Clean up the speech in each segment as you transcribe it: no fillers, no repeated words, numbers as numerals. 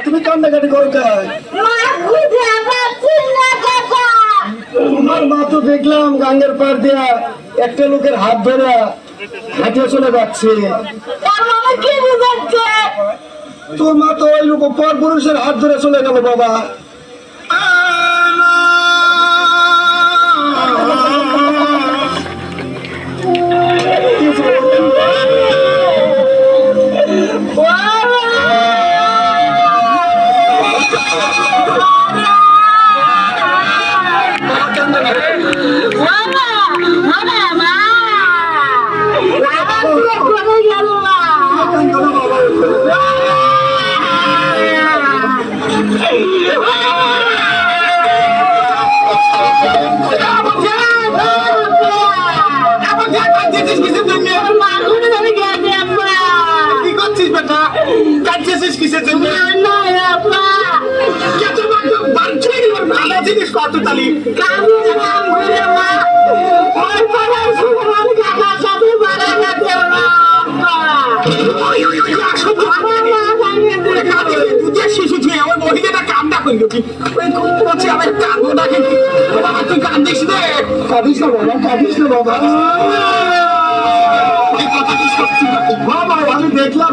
তুমি কান্নাকাটি করো তোমার মা তো দেখলাম গাঙ্গের পার দিয়া একটা লোকের হাত ধরে হাঁটিয়ে চলে যাচ্ছে। তোর মা তো ওই লোক পর পুরুষের হাত ধরে চলে গেল বাবা। আমি দেখলাম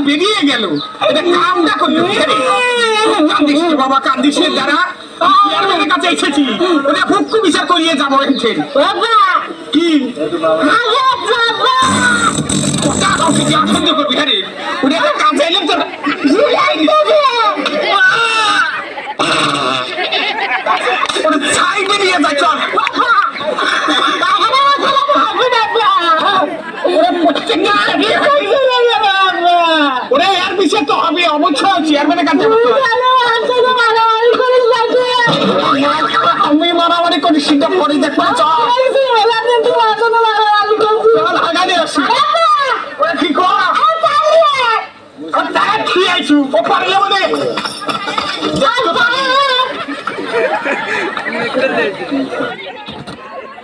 বেরিয়ে গেল কামটা করলো বাবা কান্দিসের দ্বারা কাছে এসেছি ওটা খুব বিচার করিয়ে যাবো কি করবি হ্যাঁ ওটা কাছে এলাম তো সাইডে নিয়ে যায় চল ওরে এর পিছিয়ে তো হবে অবশ্যই চেয়ারম্যানের কাছে আমি মারামারি করি সেটা পরে দেখবো চল